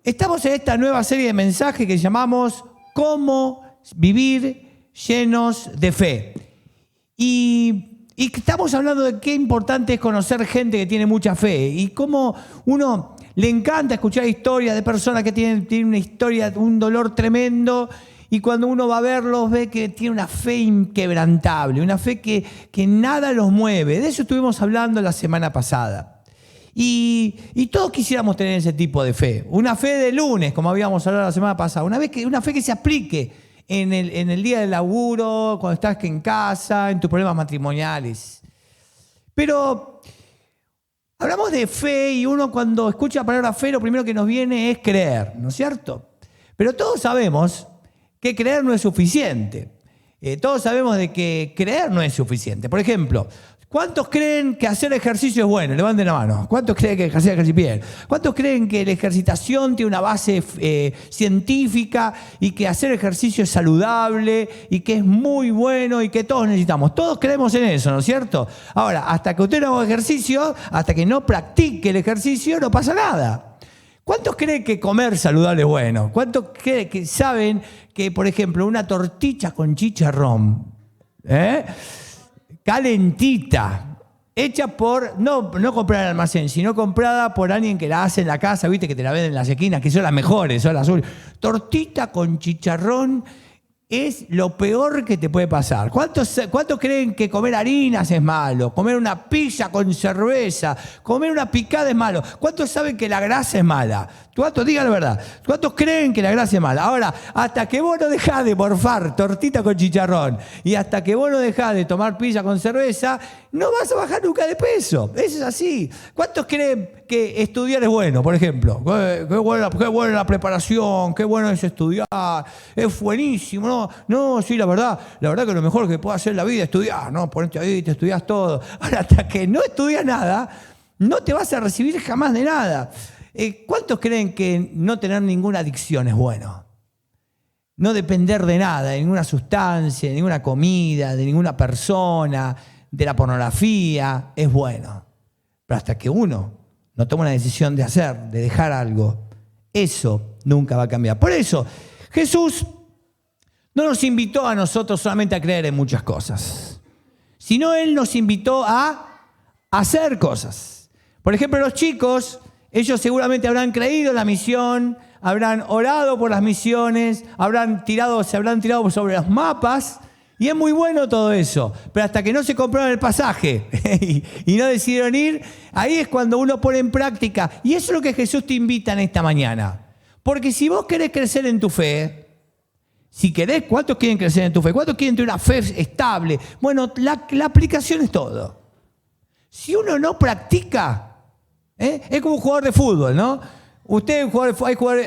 Estamos en esta nueva serie de mensajes que llamamos Cómo vivir llenos de fe. Y estamos hablando de qué importante es conocer gente que tiene mucha fe y cómo uno le encanta escuchar historias de personas que tienen una historia, un dolor tremendo, y cuando uno va a verlos ve que tiene una fe inquebrantable, una fe que nada los mueve. De eso estuvimos hablando la semana pasada. Y todos quisiéramos tener ese tipo de fe. Una fe de lunes, como habíamos hablado la semana pasada. Una fe que se aplique en el día del laburo, cuando estás en casa, en tus problemas matrimoniales. Pero hablamos de fe y uno cuando escucha la palabra fe, lo primero que nos viene es creer, ¿no es cierto? Pero todos sabemos que creer no es suficiente. Todos sabemos de que creer no es suficiente. Por ejemplo, ¿cuántos creen que hacer ejercicio es bueno? Levanten la mano. ¿Cuántos creen que hacer ejercicio es bien? ¿Cuántos creen que la ejercitación tiene una base científica y que hacer ejercicio es saludable y que es muy bueno y que todos necesitamos? Todos creemos en eso, ¿no es cierto? Ahora, hasta que usted no haga ejercicio, hasta que no practique el ejercicio, no pasa nada. ¿Cuántos creen que comer saludable es bueno? ¿Cuántos creen que saben que, por ejemplo, una tortilla con chicharrón, calentita, hecha por, no comprada en el almacén, sino comprada por alguien que la hace en la casa, viste, que te la venden en las esquinas, que son las mejores, son las azules. Tortita con chicharrón es lo peor que te puede pasar. ¿Cuántos creen que comer harinas es malo? Comer una pizza con cerveza, comer una picada es malo. ¿Cuántos saben que la grasa es mala? ¿Cuántos? Digan la verdad. ¿Cuántos creen que la grasa es mala? Ahora, hasta que vos no dejás de morfar tortita con chicharrón y hasta que vos no dejás de tomar pizza con cerveza, no vas a bajar nunca de peso. Eso es así. ¿Cuántos creen que estudiar es bueno, por ejemplo? Qué buena la preparación, qué bueno es estudiar, es buenísimo. No, sí, la verdad que lo mejor que puedo hacer en la vida es estudiar, ¿no? Ponerte ahí, te estudias todo. Ahora, hasta que no estudias nada, no te vas a recibir jamás de nada. ¿Cuántos creen que no tener ninguna adicción es bueno? No depender de nada, de ninguna sustancia, de ninguna comida, de ninguna persona, de la pornografía, es bueno. Pero hasta que uno no toma una decisión de hacer, de dejar algo, eso nunca va a cambiar. Por eso, Jesús no nos invitó a nosotros solamente a creer en muchas cosas, sino Él nos invitó a hacer cosas. Por ejemplo, los chicos, ellos seguramente habrán creído en la misión, habrán orado por las misiones, se habrán tirado sobre los mapas, y es muy bueno todo eso. Pero hasta que no se compraron el pasaje y no decidieron ir, ahí es cuando uno pone en práctica. Y eso es lo que Jesús te invita en esta mañana. Porque si vos querés crecer en tu fe, si querés, ¿cuántos quieren crecer en tu fe? ¿Cuántos quieren tener una fe estable? Bueno, la aplicación es todo. Si uno no practica, es como un jugador de fútbol, ¿no? Usted,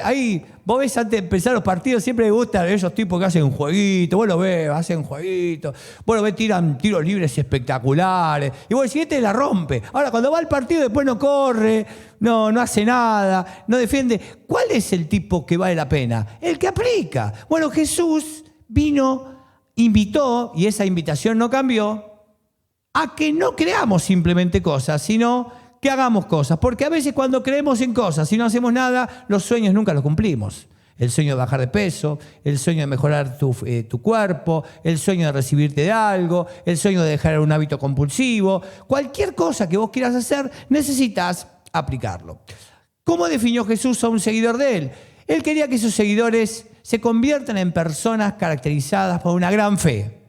ahí, vos ves antes de empezar los partidos, siempre le gustan esos tipos que hacen un jueguito, vos lo ves, hacen un jueguito, vos lo ves, tiran tiros libres espectaculares, y vos decís, este la rompe. Ahora, cuando va al partido, después no corre, no hace nada, no defiende. ¿Cuál es el tipo que vale la pena? El que aplica. Bueno, Jesús vino, invitó, y esa invitación no cambió, a que no creamos simplemente cosas, sino que hagamos cosas. Porque a veces cuando creemos en cosas y no hacemos nada, los sueños nunca los cumplimos. El sueño de bajar de peso, el sueño de mejorar tu cuerpo, el sueño de recibirte de algo, el sueño de dejar un hábito compulsivo. Cualquier cosa que vos quieras hacer, necesitas aplicarlo. ¿Cómo definió Jesús a un seguidor de Él? Él quería que sus seguidores se conviertan en personas caracterizadas por una gran fe.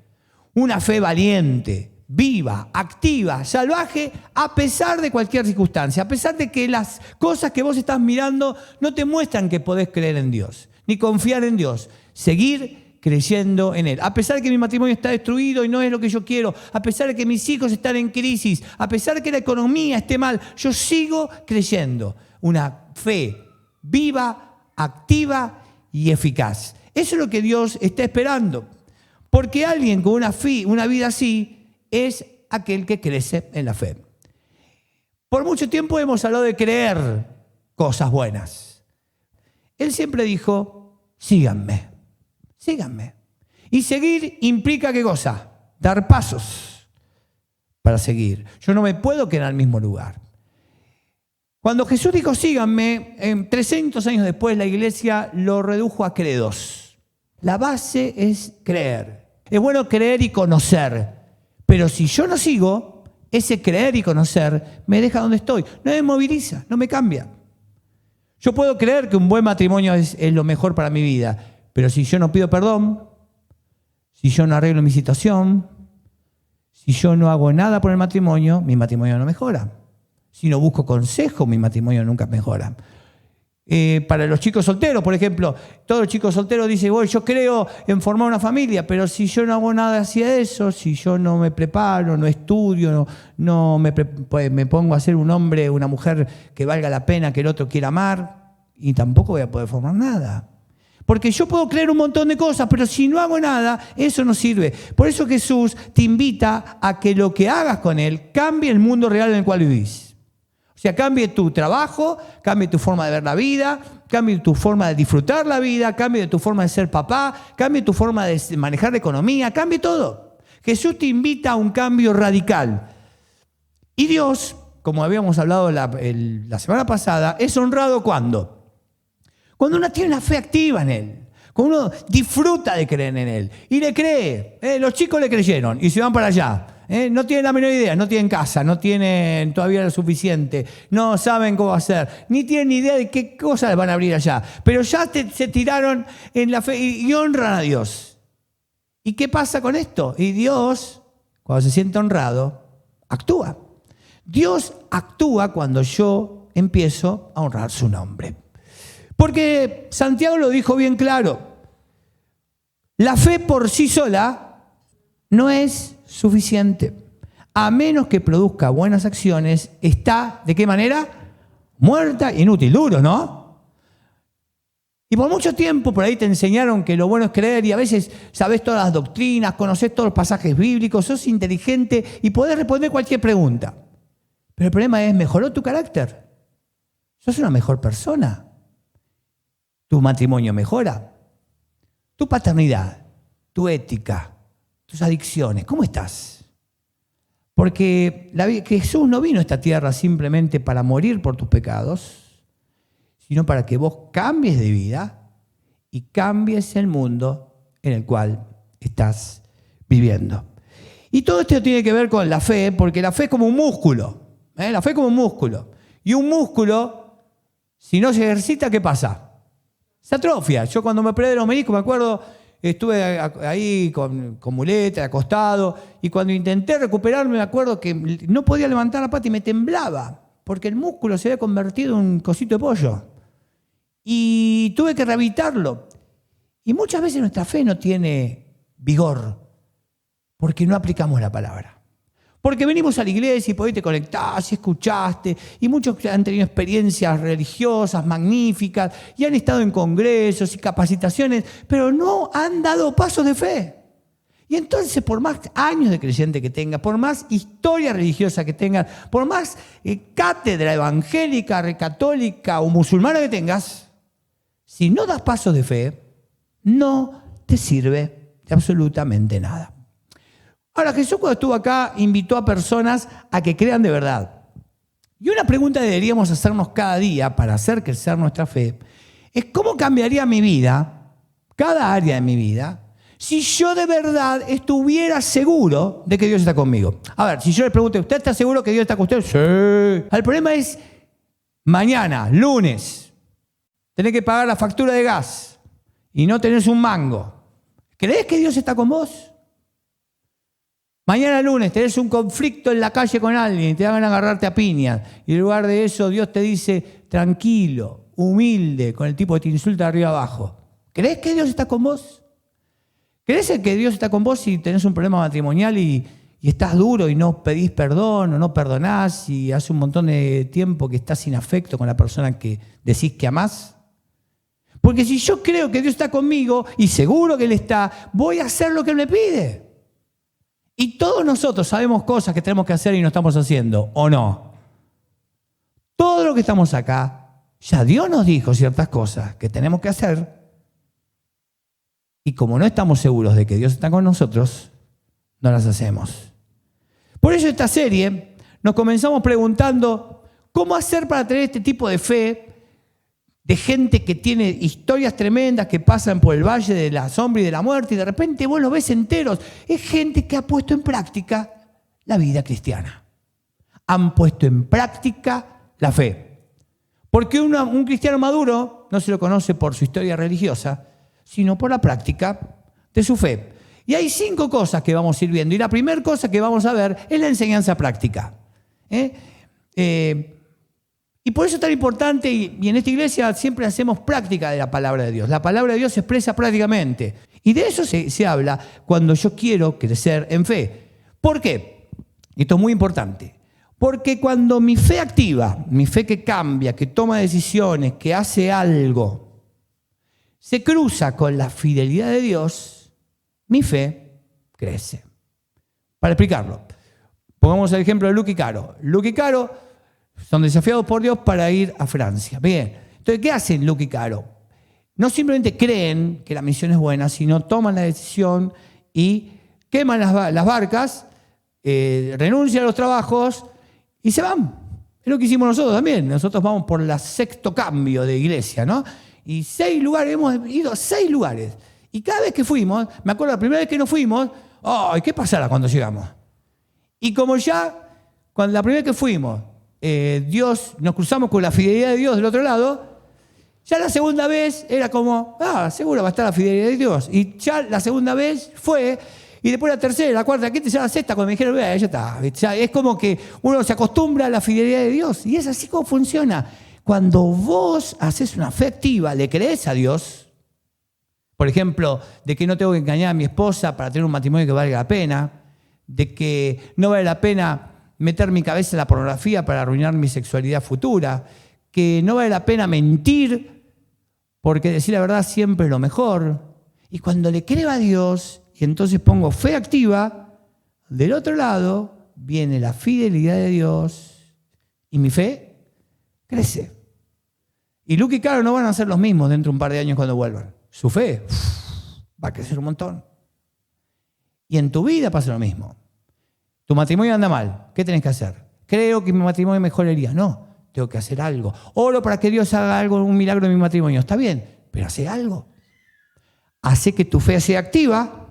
Una fe valiente, viva, activa, salvaje, a pesar de cualquier circunstancia, a pesar de que las cosas que vos estás mirando no te muestran que podés creer en Dios, ni confiar en Dios, seguir creyendo en Él. A pesar de que mi matrimonio está destruido y no es lo que yo quiero, a pesar de que mis hijos están en crisis, a pesar de que la economía esté mal, yo sigo creyendo. Una fe viva, activa y eficaz. Eso es lo que Dios está esperando, porque alguien con una vida así, es aquel que crece en la fe. Por mucho tiempo hemos hablado de creer cosas buenas. Él siempre dijo, síganme. Y seguir implica ¿qué cosa? Dar pasos para seguir. Yo no me puedo quedar en el mismo lugar. Cuando Jesús dijo síganme, 300 años después la iglesia lo redujo a credos. La base es creer. Es bueno creer y conocer, pero si yo no sigo, ese creer y conocer me deja donde estoy, no me moviliza, no me cambia. Yo puedo creer que un buen matrimonio es lo mejor para mi vida, pero si yo no pido perdón, si yo no arreglo mi situación, si yo no hago nada por el matrimonio, mi matrimonio no mejora. Si no busco consejo, mi matrimonio nunca mejora. Para los chicos solteros, por ejemplo, todos los chicos solteros dicen, bueno, yo creo en formar una familia, pero si yo no hago nada hacia eso, si yo no me preparo, no estudio, no me pongo a ser un hombre, una mujer que valga la pena, que el otro quiera amar, y tampoco voy a poder formar nada. Porque yo puedo creer un montón de cosas, pero si no hago nada, eso no sirve. Por eso Jesús te invita a que lo que hagas con Él cambie el mundo real en el cual vivís. O sea, cambie tu trabajo, cambie tu forma de ver la vida, cambie tu forma de disfrutar la vida, cambie tu forma de ser papá, cambie tu forma de manejar la economía, cambie todo. Jesús te invita a un cambio radical. Y Dios, como habíamos hablado la semana pasada, es honrado ¿cuándo? Cuando uno tiene una fe activa en Él. Cuando uno disfruta de creer en Él. Y le cree. Los chicos le creyeron y se van para allá. No tienen la menor idea, no tienen casa, no tienen todavía lo suficiente, no saben cómo hacer, ni tienen ni idea de qué cosas van a abrir allá. Pero ya se tiraron en la fe y honran a Dios. ¿Y qué pasa con esto? Y Dios, cuando se siente honrado, actúa. Dios actúa cuando yo empiezo a honrar su nombre. Porque Santiago lo dijo bien claro. La fe por sí sola no es suficiente. A menos que produzca buenas acciones, está, ¿de qué manera? Muerta, inútil, duro, ¿no? Y por mucho tiempo por ahí te enseñaron que lo bueno es creer y a veces sabés todas las doctrinas, conocés todos los pasajes bíblicos, sos inteligente y podés responder cualquier pregunta. Pero el problema es, ¿mejoró tu carácter? ¿Sos una mejor persona? ¿Tu matrimonio mejora? ¿Tu paternidad? ¿Tu ética? ¿Tus adicciones? ¿Cómo estás? Porque Jesús no vino a esta tierra simplemente para morir por tus pecados, sino para que vos cambies de vida y cambies el mundo en el cual estás viviendo. Y todo esto tiene que ver con la fe, porque la fe es como un músculo. La fe es como un músculo. Y un músculo, si no se ejercita, ¿qué pasa? Se atrofia. Yo cuando me operé de los meniscos, me acuerdo, estuve ahí con muleta, acostado, y cuando intenté recuperarme, me acuerdo que no podía levantar la pata y me temblaba, porque el músculo se había convertido en un cosito de pollo. Y tuve que rehabilitarlo. Y muchas veces nuestra fe no tiene vigor, porque no aplicamos la palabra. Porque venimos a la iglesia y por ahí te conectás y escuchaste, y muchos han tenido experiencias religiosas magníficas y han estado en congresos y capacitaciones, pero no han dado pasos de fe. Y entonces, por más años de creyente que tengas, por más historia religiosa que tengas, por más cátedra evangélica, católica o musulmana que tengas, si no das pasos de fe, no te sirve de absolutamente nada. Ahora, Jesús cuando estuvo acá invitó a personas a que crean de verdad. Y una pregunta que deberíamos hacernos cada día para hacer crecer nuestra fe es ¿cómo cambiaría mi vida, cada área de mi vida, si yo de verdad estuviera seguro de que Dios está conmigo? A ver, si yo les pregunto, ¿usted está seguro que Dios está con usted? Sí. El problema es, mañana, lunes, tenés que pagar la factura de gas y no tenés un mango. ¿Crees que Dios está con vos? Mañana lunes tenés un conflicto en la calle con alguien y te van a agarrarte a piña. Y en lugar de eso, Dios te dice, tranquilo, humilde, con el tipo que te insulta de arriba abajo. ¿Crees que Dios está con vos? ¿Crees que Dios está con vos si tenés un problema matrimonial y estás duro y no pedís perdón o no perdonás y hace un montón de tiempo que estás sin afecto con la persona que decís que amás? Porque si yo creo que Dios está conmigo y seguro que Él está, voy a hacer lo que Él me pide. Y todos nosotros sabemos cosas que tenemos que hacer y no estamos haciendo, ¿o no? Todo lo que estamos acá, ya Dios nos dijo ciertas cosas que tenemos que hacer. Y como no estamos seguros de que Dios está con nosotros, no las hacemos. Por eso esta serie nos comenzamos preguntando, ¿Cómo hacer para tener este tipo de fe de gente que tiene historias tremendas que pasan por el valle de la sombra y de la muerte y de repente vos los ves enteros? Es gente que ha puesto en práctica la vida cristiana. Han puesto en práctica la fe. Porque un cristiano maduro no se lo conoce por su historia religiosa, sino por la práctica de su fe. Y hay 5 cosas que vamos a ir viendo. Y la primera cosa que vamos a ver es la enseñanza práctica. Y por eso es tan importante, y en esta iglesia siempre hacemos práctica de la palabra de Dios. La palabra de Dios se expresa prácticamente. Y de eso se habla cuando yo quiero crecer en fe. ¿Por qué? Esto es muy importante. Porque cuando mi fe activa, mi fe que cambia, que toma decisiones, que hace algo, se cruza con la fidelidad de Dios, mi fe crece. Para explicarlo, pongamos el ejemplo de Luke y Caro. Luke y Caro son desafiados por Dios para ir a Francia. Bien, entonces, ¿qué hacen Luke y Caro? No simplemente creen que la misión es buena, sino toman la decisión y queman las barcas, renuncian a los trabajos y se van. Es lo que hicimos nosotros también. Nosotros vamos por el 6º cambio de iglesia, ¿no? Y 6 lugares, hemos ido a 6 lugares. Y cada vez que fuimos, me acuerdo la primera vez que nos fuimos, ¡ay, qué pasará cuando llegamos! Y como ya, cuando la primera vez que fuimos, Dios, nos cruzamos con la fidelidad de Dios del otro lado, ya la segunda vez era como, seguro va a estar la fidelidad de Dios. Y ya la segunda vez fue, y después la tercera, la cuarta, la quinta, ya la sexta, cuando me dijeron, ya está. Ya es como que uno se acostumbra a la fidelidad de Dios. Y es así como funciona. Cuando vos haces una fe activa, le crees a Dios, por ejemplo, de que no tengo que engañar a mi esposa para tener un matrimonio que valga la pena, de que no vale la pena meter mi cabeza en la pornografía para arruinar mi sexualidad futura, que no vale la pena mentir, porque decir la verdad siempre es lo mejor. Y cuando le creo a Dios, y entonces pongo fe activa, del otro lado viene la fidelidad de Dios, y mi fe crece. Y Luke y Caro no van a ser los mismos dentro de un par de años cuando vuelvan. Su fe va a crecer un montón. Y en tu vida pasa lo mismo. Tu matrimonio anda mal. ¿Qué tenés que hacer? Creo que mi matrimonio mejoraría. No, tengo que hacer algo. Oro para que Dios haga algo, un milagro en mi matrimonio. Está bien, pero hace algo. Hace que tu fe sea activa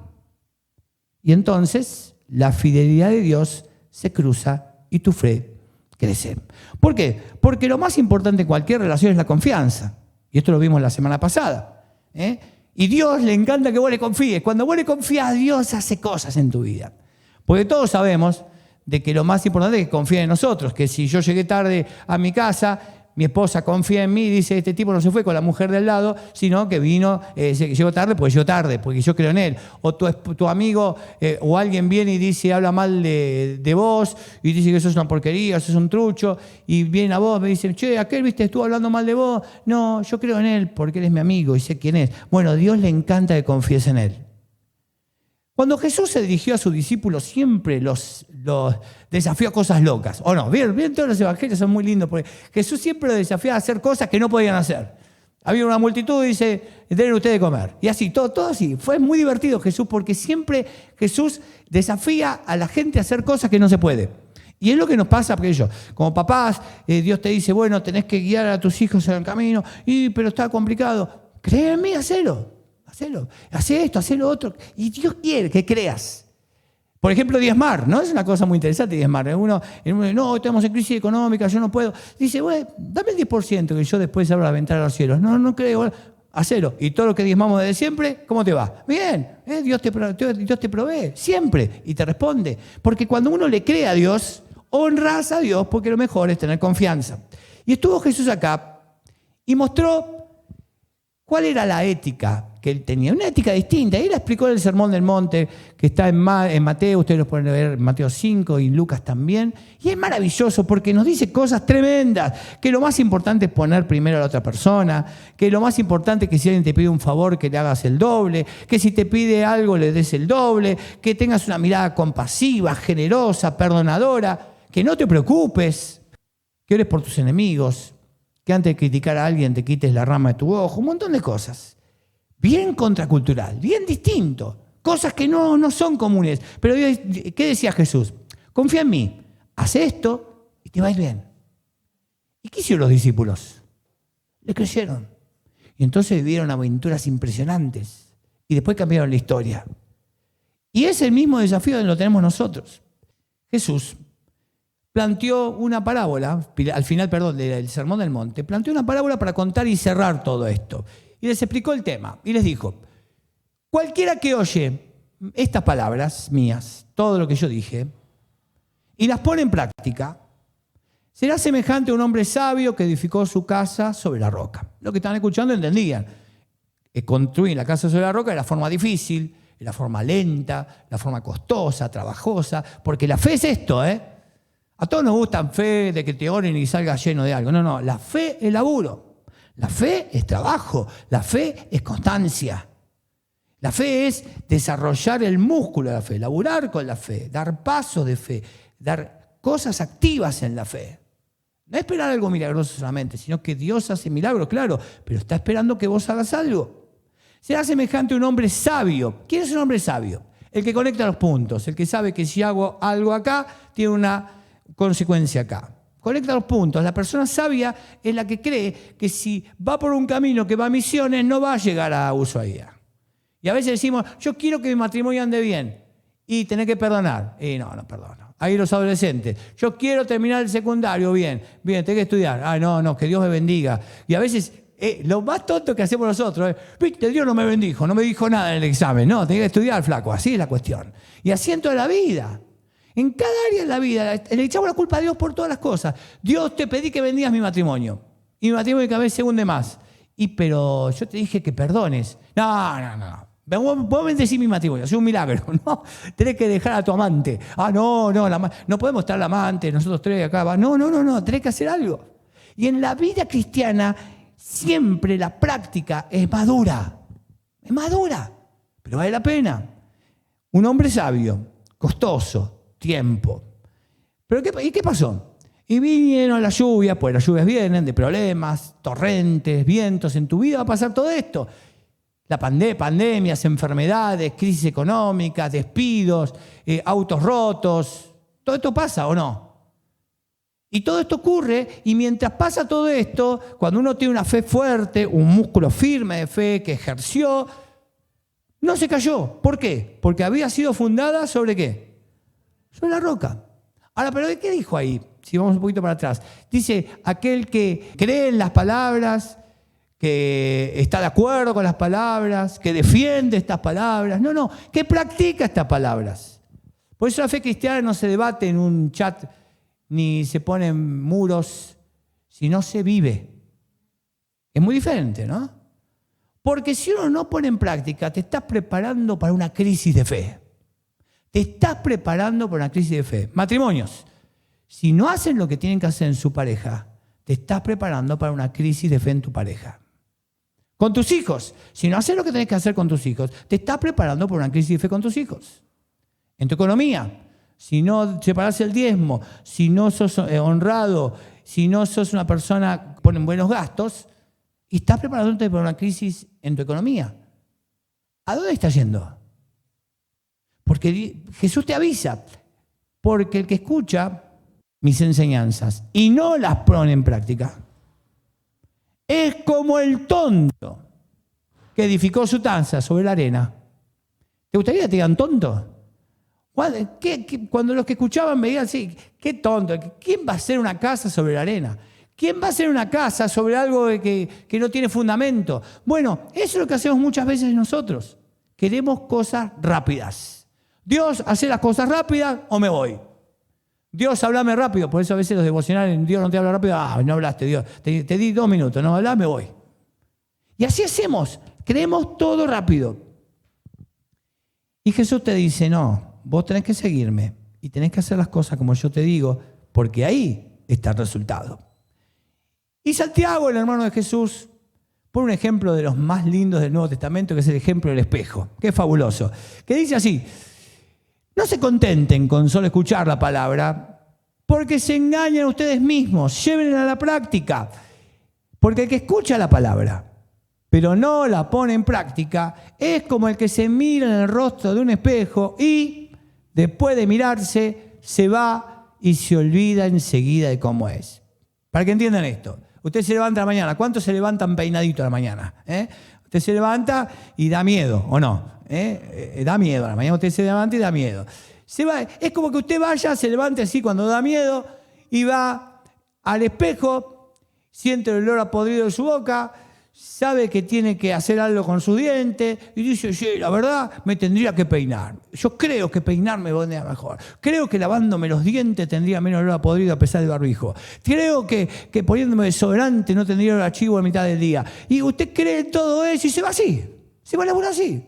y entonces la fidelidad de Dios se cruza y tu fe crece. ¿Por qué? Porque lo más importante en cualquier relación es la confianza. Y esto lo vimos la semana pasada. Y Dios le encanta que vos le confíes. Cuando vos le confías, Dios hace cosas en tu vida. Porque todos sabemos de que lo más importante es que confíe en nosotros, que si yo llegué tarde a mi casa, mi esposa confía en mí y dice, este tipo no se fue con la mujer del lado, sino que vino, llegó tarde, porque yo creo en él. O tu amigo o alguien viene y dice, habla mal de vos, y dice que sos una porquería, sos un trucho, y viene a vos, me dice, che, aquel, viste, estuvo hablando mal de vos. No, yo creo en él porque él es mi amigo y sé quién es. Bueno, a Dios le encanta que confíes en él. Cuando Jesús se dirigió a sus discípulos, siempre los desafió a cosas locas. ¿O no? Bien, todos los evangelios son muy lindos, porque Jesús siempre los desafiaba a hacer cosas que no podían hacer. Había una multitud y dice, denle ustedes de comer. Y así, todo así. Fue muy divertido Jesús, porque siempre Jesús desafía a la gente a hacer cosas que no se puede. Y es lo que nos pasa, porque yo, como papás, Dios te dice, bueno, tenés que guiar a tus hijos en el camino, pero está complicado. Cree en mí, hacelo. Hacé esto, hacé lo otro. Y Dios quiere que creas. Por ejemplo, diezmar, ¿no? Es una cosa muy interesante diezmar. No, estamos en crisis económica, yo no puedo. Dice, bueno, dame el 10% que yo después abro la ventana a los cielos. No creo, hacelo. Y todo lo que diezmamos desde siempre, ¿cómo te va? Bien, Dios te provee, siempre. Y te responde. Porque cuando uno le cree a Dios, honras a Dios, porque lo mejor es tener confianza. Y estuvo Jesús acá y mostró cuál era la ética que él tenía, una ética distinta. Él la explicó en el Sermón del Monte, que está en Mateo, ustedes lo pueden ver en Mateo 5 y en Lucas también. Y es maravilloso porque nos dice cosas tremendas, que lo más importante es poner primero a la otra persona, que lo más importante es que si alguien te pide un favor, que le hagas el doble, que si te pide algo, le des el doble, que tengas una mirada compasiva, generosa, perdonadora, que no te preocupes, que ores por tus enemigos, que antes de criticar a alguien te quites la rama de tu ojo, un montón de cosas. Bien contracultural, bien distinto. Cosas que no son comunes. Pero ¿qué decía Jesús? Confía en mí, haz esto y te va a ir bien. ¿Y qué hicieron los discípulos? Le creyeron. Y entonces vivieron aventuras impresionantes. Y después cambiaron la historia. Y es el mismo desafío que lo tenemos nosotros. Jesús planteó una parábola, al final, del Sermón del Monte, planteó una parábola para contar y cerrar todo esto. Y les explicó el tema. Y les dijo, cualquiera que oye estas palabras mías, todo lo que yo dije, y las pone en práctica, será semejante a un hombre sabio que edificó su casa sobre la roca. Lo que estaban escuchando entendían. Construir la casa sobre la roca era la forma difícil, la forma lenta, la forma costosa, trabajosa, porque la fe es esto, A todos nos gusta fe de que te oren y salgas lleno de algo. No, la fe es laburo, la fe es trabajo, la fe es constancia. La fe es desarrollar el músculo de la fe, laburar con la fe, dar pasos de fe, dar cosas activas en la fe. No esperar algo milagroso solamente, sino que Dios hace milagros, claro, pero está esperando que vos hagas algo. Será semejante a un hombre sabio. ¿Quién es un hombre sabio? El que conecta los puntos, el que sabe que si hago algo acá, tiene una consecuencia acá. Conecta los puntos. La persona sabia es la que cree que si va por un camino que va a Misiones, no va a llegar a Ushuaia. Y a veces decimos, yo quiero que mi matrimonio ande bien y tener que perdonar. Y no perdono. Ahí los adolescentes, yo quiero terminar el secundario bien, tengo que estudiar. No, que Dios me bendiga. Y a veces lo más tonto que hacemos nosotros es, viste, Dios no me bendijo, no me dijo nada en el examen. No, tenía que estudiar, flaco, así es la cuestión. Y así en toda la vida. En cada área de la vida le echamos la culpa a Dios por todas las cosas. Dios, te pedí que bendigas mi matrimonio. Y mi matrimonio cada vez se hunde más. Pero yo te dije que perdones. No. Vos bendecís mi matrimonio, es un milagro. No, tenés que dejar a tu amante. No podemos estar la amante, nosotros tres acá. No, tenés que hacer algo. Y en la vida cristiana siempre la práctica es más dura. Es más dura, pero vale la pena. Un hombre sabio, costoso, tiempo. ¿Y qué pasó? Y vinieron las lluvias, pues las lluvias vienen de problemas, torrentes, vientos. En tu vida va a pasar todo esto. La pandemias, enfermedades, crisis económicas, despidos, autos rotos. ¿Todo esto pasa o no? Y todo esto ocurre, y mientras pasa todo esto, cuando uno tiene una fe fuerte, un músculo firme de fe que ejerció, no se cayó. ¿Por qué? Porque había sido fundada ¿sobre qué? Sobre la roca. Ahora, ¿pero qué dijo ahí? Si vamos un poquito para atrás. Dice, aquel que cree en las palabras, que está de acuerdo con las palabras, que defiende estas palabras. No, que practica estas palabras. Por eso la fe cristiana no se debate en un chat ni se ponen muros, sino se vive. Es muy diferente, ¿no? Porque si uno no pone en práctica, te estás preparando para una crisis de fe. Te estás preparando para una crisis de fe. Matrimonios, si no hacen lo que tienen que hacer en su pareja, te estás preparando para una crisis de fe en tu pareja. Con tus hijos, si no haces lo que tenés que hacer con tus hijos, te estás preparando para una crisis de fe con tus hijos. En tu economía, si no separás el diezmo, si no sos honrado, si no sos una persona que pone buenos gastos, y estás preparándote para una crisis en tu economía. ¿A dónde estás yendo? Porque Jesús te avisa, porque el que escucha mis enseñanzas y no las pone en práctica, es como el tonto que edificó su casa sobre la arena. ¿Te gustaría que te digan tonto? Cuando los que escuchaban veían así, qué tonto, ¿quién va a hacer una casa sobre la arena? ¿Quién va a hacer una casa sobre algo que no tiene fundamento? Bueno, eso es lo que hacemos muchas veces nosotros. Queremos cosas rápidas. Dios, hace las cosas rápidas o me voy. Dios, háblame rápido. Por eso a veces los devocionales, Dios no te habla rápido. No hablaste, Dios. Te di 2 minutos, no hablas, me voy. Y así hacemos. Queremos todo rápido. Y Jesús te dice, no, vos tenés que seguirme y tenés que hacer las cosas como yo te digo, porque ahí está el resultado. Y Santiago, el hermano de Jesús, pone un ejemplo de los más lindos del Nuevo Testamento, que es el ejemplo del espejo, que es fabuloso, que dice así: no se contenten con solo escuchar la palabra, porque se engañan ustedes mismos, llévenla a la práctica. Porque el que escucha la palabra, pero no la pone en práctica, es como el que se mira en el rostro de un espejo y, después de mirarse, se va y se olvida enseguida de cómo es. Para que entiendan esto. Usted se levanta a la mañana. ¿Cuántos se levantan peinaditos a la mañana? Usted se levanta y da miedo, ¿o no? Da miedo. A la mañana usted se levanta y da miedo. Es como que usted vaya, se levante así cuando da miedo y va al espejo, siente el olor a podrido de su boca, sabe que tiene que hacer algo con su diente y dice, sí, la verdad, me tendría que peinar. Yo creo que peinarme vendría mejor. Creo que lavándome los dientes tendría menos olor a podrido a pesar del barbijo. Creo que poniéndome desodorante no tendría olor a chivo a mitad del día. Y usted cree en todo eso y se va así. Se va a laburar así.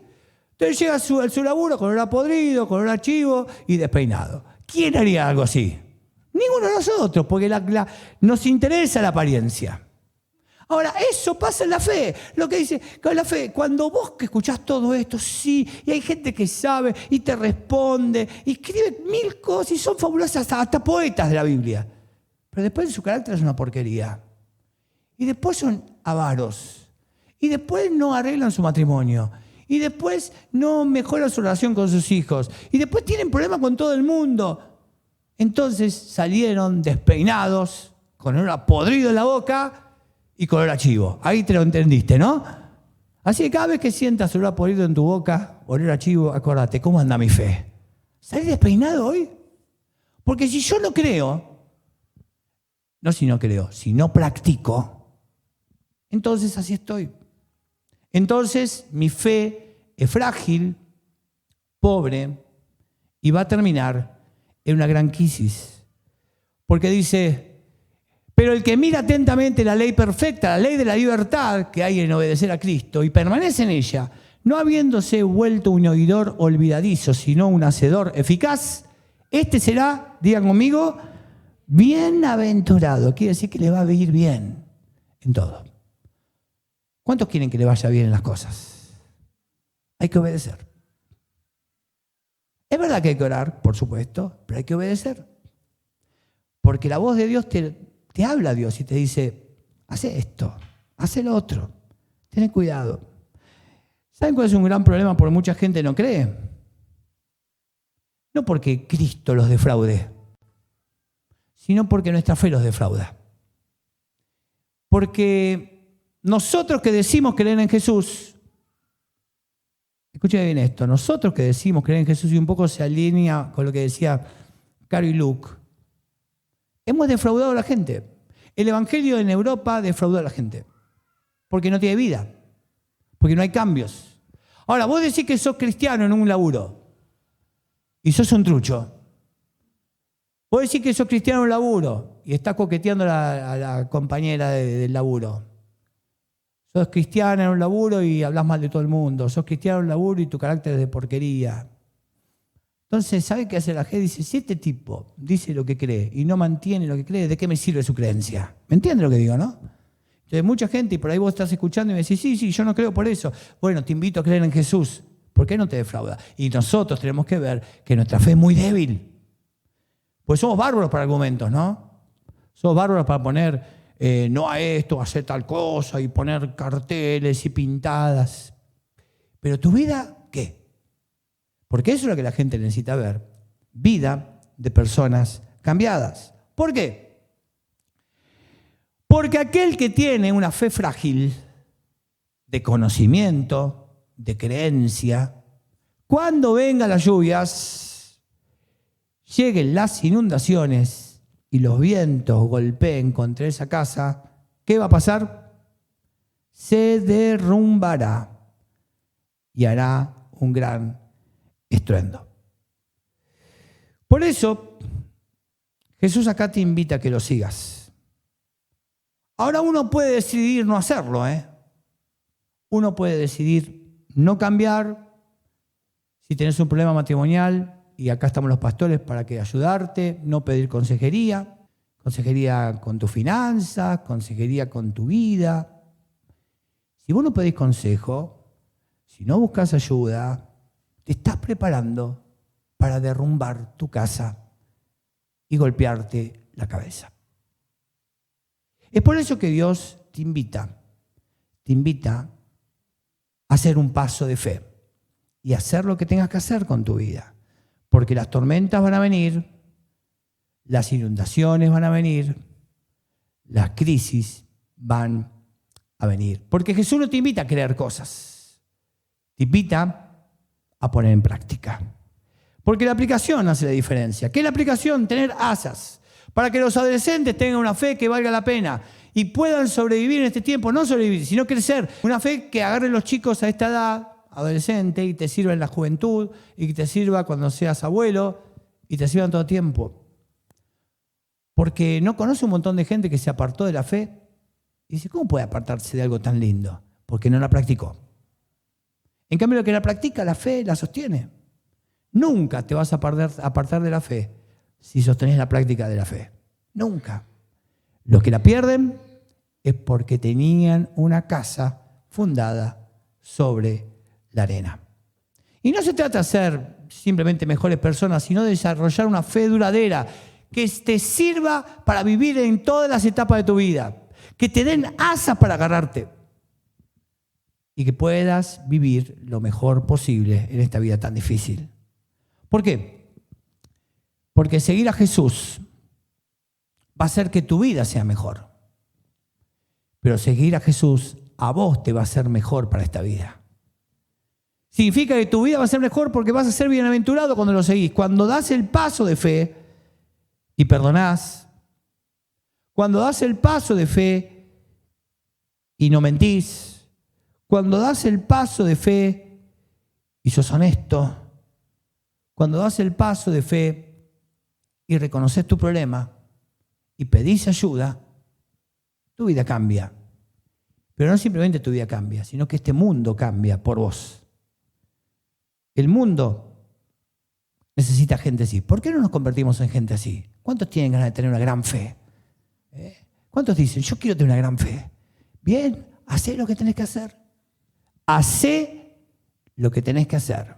Entonces llega a su laburo con olor a podrido, con olor a chivo y despeinado. ¿Quién haría algo así? Ninguno de nosotros, porque nos interesa la apariencia. Ahora, eso pasa en la fe. Lo que dice con la fe, cuando vos que escuchás todo esto, sí, y hay gente que sabe y te responde, y escribe 1000 cosas y son fabulosas, hasta poetas de la Biblia. Pero después su carácter es una porquería. Y después son avaros. Y después no arreglan su matrimonio. Y después no mejoran su relación con sus hijos. Y después tienen problemas con todo el mundo. Entonces salieron despeinados, con olor a podrido en la boca y con olor a chivo. Ahí te lo entendiste, ¿no? Así que cada vez que sientas olor a podrido en tu boca, olor a chivo, acuérdate, ¿cómo anda mi fe? ¿Salí despeinado hoy? Porque si yo no creo, si no practico, entonces así estoy. Entonces mi fe es frágil, pobre y va a terminar en una gran crisis. Porque dice, pero el que mira atentamente la ley perfecta, la ley de la libertad que hay en obedecer a Cristo y permanece en ella, no habiéndose vuelto un oidor olvidadizo, sino un hacedor eficaz, este será, digan conmigo, bienaventurado. Quiere decir que le va a ir bien en todo. ¿Cuántos quieren que le vaya bien en las cosas? Hay que obedecer. Es verdad que hay que orar, por supuesto, pero hay que obedecer. Porque la voz de Dios te habla a Dios y te dice, hace esto, hace lo otro, ten cuidado. ¿Saben cuál es un gran problema por mucha gente no cree? No porque Cristo los defraude, sino porque nuestra fe los defrauda. Porque nosotros que decimos creer en Jesús, escuchen bien esto, nosotros que decimos creer en Jesús y un poco se alinea con lo que decía Caro y Luke, hemos defraudado a la gente. El evangelio en Europa defraudó a la gente. Porque no tiene vida. Porque no hay cambios. Ahora, vos decís que sos cristiano en un laburo. Y sos un trucho. Vos decís que sos cristiano en un laburo. Y estás coqueteando a la compañera del laburo. Sos cristiano en un laburo y hablas mal de todo el mundo. Sos cristiano en un laburo y tu carácter es de porquería. Entonces, ¿sabe qué hace la gente? Dice, si este tipo dice lo que cree y no mantiene lo que cree, ¿de qué me sirve su creencia? ¿Me entiende lo que digo, no? Entonces, mucha gente, y por ahí vos estás escuchando y me decís, sí, yo no creo por eso. Bueno, te invito a creer en Jesús. ¿Por qué no te defrauda? Y nosotros tenemos que ver que nuestra fe es muy débil. Pues somos bárbaros para argumentos, ¿no? Somos bárbaros para poner no a esto, a hacer tal cosa y poner carteles y pintadas. Pero tu vida, ¿qué? Porque eso es lo que la gente necesita ver. Vida de personas cambiadas. ¿Por qué? Porque aquel que tiene una fe frágil, de conocimiento, de creencia, cuando vengan las lluvias, lleguen las inundaciones y los vientos golpeen contra esa casa, ¿qué va a pasar? Se derrumbará y hará un gran estruendo. Por eso, Jesús acá te invita a que lo sigas. Ahora uno puede decidir no hacerlo, Uno puede decidir no cambiar. Si tenés un problema matrimonial, y acá estamos los pastores para que ayudarte, no pedir consejería con tus finanzas, consejería con tu vida. Si vos no pedís consejo, si no buscas ayuda, te estás preparando para derrumbar tu casa y golpearte la cabeza. Es por eso que Dios te invita a hacer un paso de fe y hacer lo que tengas que hacer con tu vida. Porque las tormentas van a venir, las inundaciones van a venir, las crisis van a venir. Porque Jesús no te invita a creer cosas, te invita a poner en práctica. Porque la aplicación hace la diferencia. ¿Qué es la aplicación? Tener asas para que los adolescentes tengan una fe que valga la pena y puedan sobrevivir en este tiempo, no sobrevivir, sino crecer. Una fe que agarre los chicos a esta edad, adolescente, y te sirva en la juventud, y que te sirva cuando seas abuelo, y te sirva en todo tiempo. Porque no conoce un montón de gente que se apartó de la fe y dice, ¿cómo puede apartarse de algo tan lindo? Porque no la practicó. En cambio, lo que la practica, la fe, la sostiene. Nunca te vas a apartar de la fe si sostenés la práctica de la fe. Nunca. Los que la pierden es porque tenían una casa fundada sobre la arena. Y no se trata de ser simplemente mejores personas, sino de desarrollar una fe duradera que te sirva para vivir en todas las etapas de tu vida, que te den asas para agarrarte y que puedas vivir lo mejor posible en esta vida tan difícil. ¿Por qué? Porque seguir a Jesús va a hacer que tu vida sea mejor. Pero seguir a Jesús a vos te va a hacer mejor para esta vida. Significa que tu vida va a ser mejor porque vas a ser bienaventurado cuando lo seguís. Cuando das el paso de fe y perdonás, cuando das el paso de fe y no mentís, cuando das el paso de fe y sos honesto, cuando das el paso de fe y reconoces tu problema y pedís ayuda, tu vida cambia. Pero no simplemente tu vida cambia, sino que este mundo cambia por vos. El mundo necesita gente así. ¿Por qué no nos convertimos en gente así? ¿Cuántos tienen ganas de tener una gran fe? ¿Cuántos dicen, yo quiero tener una gran fe? Bien, hacé lo que tenés que hacer. Hacé lo que tenés que hacer.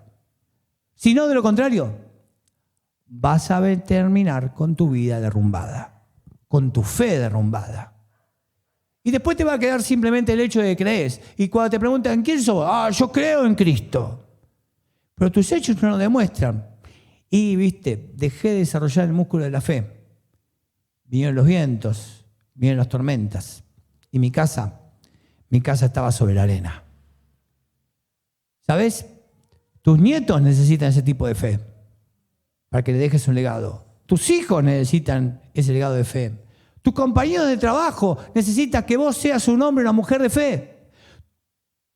Si no, de lo contrario, vas a terminar con tu vida derrumbada, con tu fe derrumbada. Y después te va a quedar simplemente el hecho de que crees. Y cuando te preguntan, ¿quién sos? Yo creo en Cristo. Pero tus hechos no lo demuestran. Y, viste, dejé de desarrollar el músculo de la fe. Vinieron los vientos, vinieron las tormentas. Y mi casa estaba sobre la arena. ¿Sabes? Tus nietos necesitan ese tipo de fe para que le dejes un legado. Tus hijos necesitan ese legado de fe. Tu compañero de trabajo necesita que vos seas un hombre o una mujer de fe.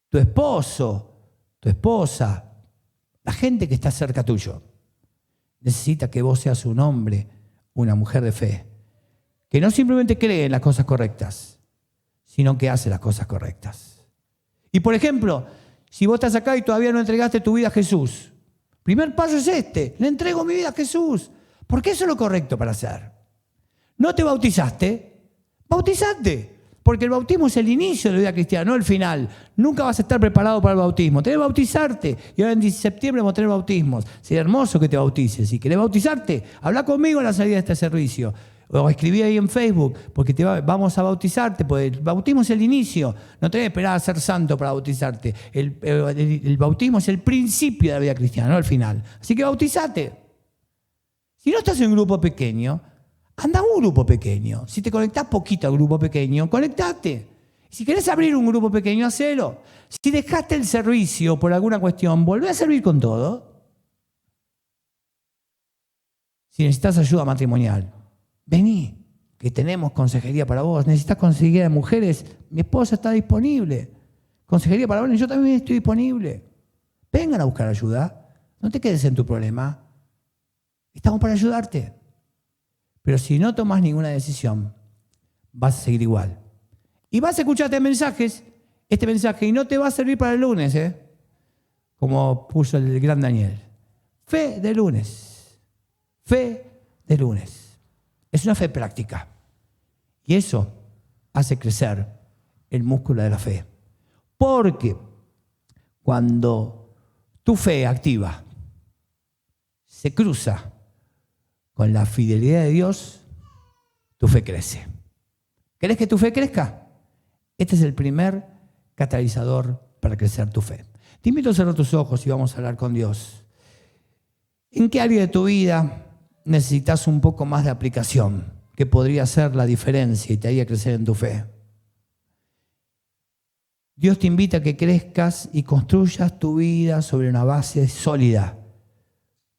Tu esposo, tu esposa, la gente que está cerca tuyo necesita que vos seas un hombre o una mujer de fe. Que no simplemente cree en las cosas correctas, sino que hace las cosas correctas. Y por ejemplo, si vos estás acá y todavía no entregaste tu vida a Jesús, primer paso es este, le entrego mi vida a Jesús, porque eso es lo correcto para hacer. ¿No te bautizaste? Bautizate, porque el bautismo es el inicio de la vida cristiana, no el final. Nunca vas a estar preparado para el bautismo, tenés que bautizarte. Y ahora en septiembre vamos a tener bautismos. Sería hermoso que te bautices. Si querés bautizarte, habla conmigo a la salida de este servicio. O escribí ahí en Facebook, porque vamos a bautizarte, porque el bautismo es el inicio. No tenés que esperar a ser santo para bautizarte. El bautismo es el principio de la vida cristiana, no el final. Así que bautizate. Si no estás en un grupo pequeño, anda a un grupo pequeño. Si te conectás poquito al grupo pequeño, conectate. Si querés abrir un grupo pequeño, hacelo. Si dejaste el servicio por alguna cuestión, volvé a servir con todo. Si necesitas ayuda matrimonial, vení, que tenemos consejería para vos. ¿Necesitas consejería de mujeres? Mi esposa está disponible. Consejería para varones, yo también estoy disponible. Vengan a buscar ayuda. No te quedes en tu problema. Estamos para ayudarte. Pero si no tomas ninguna decisión, vas a seguir igual. Y vas a escuchar este mensaje, y no te va a servir para el lunes, como puso el gran Daniel. Fe de lunes. Fe de lunes. Es una fe práctica. Y eso hace crecer el músculo de la fe. Porque cuando tu fe activa se cruza con la fidelidad de Dios, tu fe crece. ¿Querés que tu fe crezca? Este es el primer catalizador para crecer tu fe. Te invito a cerrar tus ojos y vamos a hablar con Dios. ¿En qué área de tu vida necesitas un poco más de aplicación? que podría hacer la diferencia y te haría crecer en tu fe. Dios te invita a que crezcas y construyas tu vida sobre una base sólida,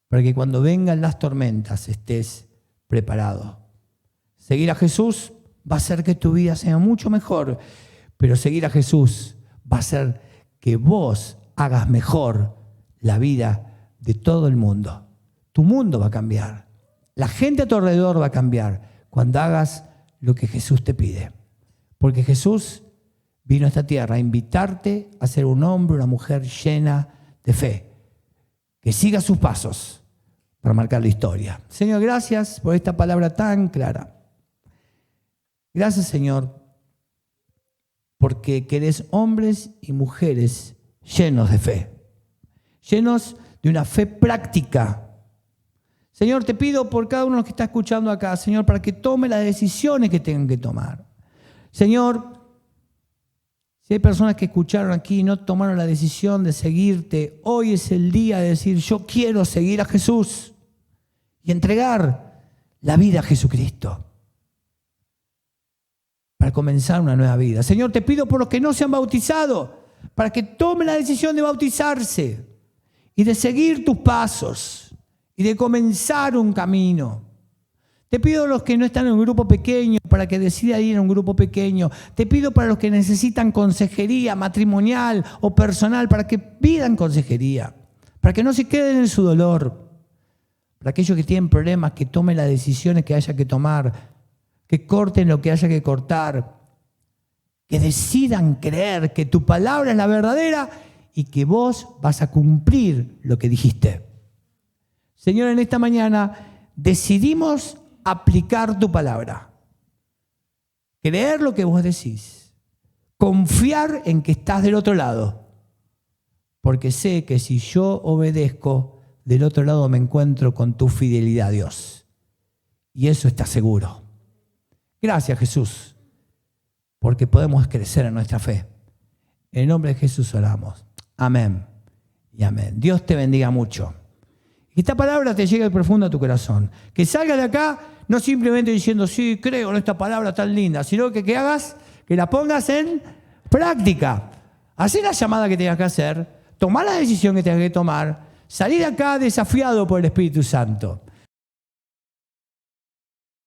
para que cuando vengan las tormentas estés preparado. Seguir a Jesús va a hacer que tu vida sea mucho mejor, pero seguir a Jesús va a hacer que vos hagas mejor la vida de todo el mundo. Tu mundo va a cambiar. La gente a tu alrededor va a cambiar cuando hagas lo que Jesús te pide. Porque Jesús vino a esta tierra a invitarte a ser un hombre, una mujer llena de fe, que siga sus pasos para marcar la historia. Señor, gracias por esta palabra tan clara. Gracias, Señor, porque querés hombres y mujeres llenos de fe, llenos de una fe práctica. Señor, te pido por cada uno de los que está escuchando acá, Señor, para que tome las decisiones que tengan que tomar. Señor, si hay personas que escucharon aquí y no tomaron la decisión de seguirte, hoy es el día de decir, yo quiero seguir a Jesús y entregar la vida a Jesucristo para comenzar una nueva vida. Señor, te pido por los que no se han bautizado, para que tomen la decisión de bautizarse y de seguir tus pasos y de comenzar un camino. Te pido a los que no están en un grupo pequeño para que decidan ir a un grupo pequeño. Te pido para los que necesitan consejería matrimonial o personal para que pidan consejería, para que no se queden en su dolor. Para aquellos que tienen problemas, que tomen las decisiones que haya que tomar, que corten lo que haya que cortar, que decidan creer que tu palabra es la verdadera y que vos vas a cumplir lo que dijiste. Señor, en esta mañana decidimos aplicar tu palabra, creer lo que vos decís, confiar en que estás del otro lado, porque sé que si yo obedezco, del otro lado me encuentro con tu fidelidad, Dios, y eso está seguro. Gracias, Jesús, porque podemos crecer en nuestra fe. En el nombre de Jesús oramos. Amén y amén. Dios te bendiga mucho. Que esta palabra te llegue profundo a tu corazón. Que salgas de acá no simplemente diciendo, sí, creo en esta palabra tan linda, sino que hagas, que la pongas en práctica. Hacé la llamada que tengas que hacer, tomá la decisión que tengas que tomar, salir de acá desafiado por el Espíritu Santo.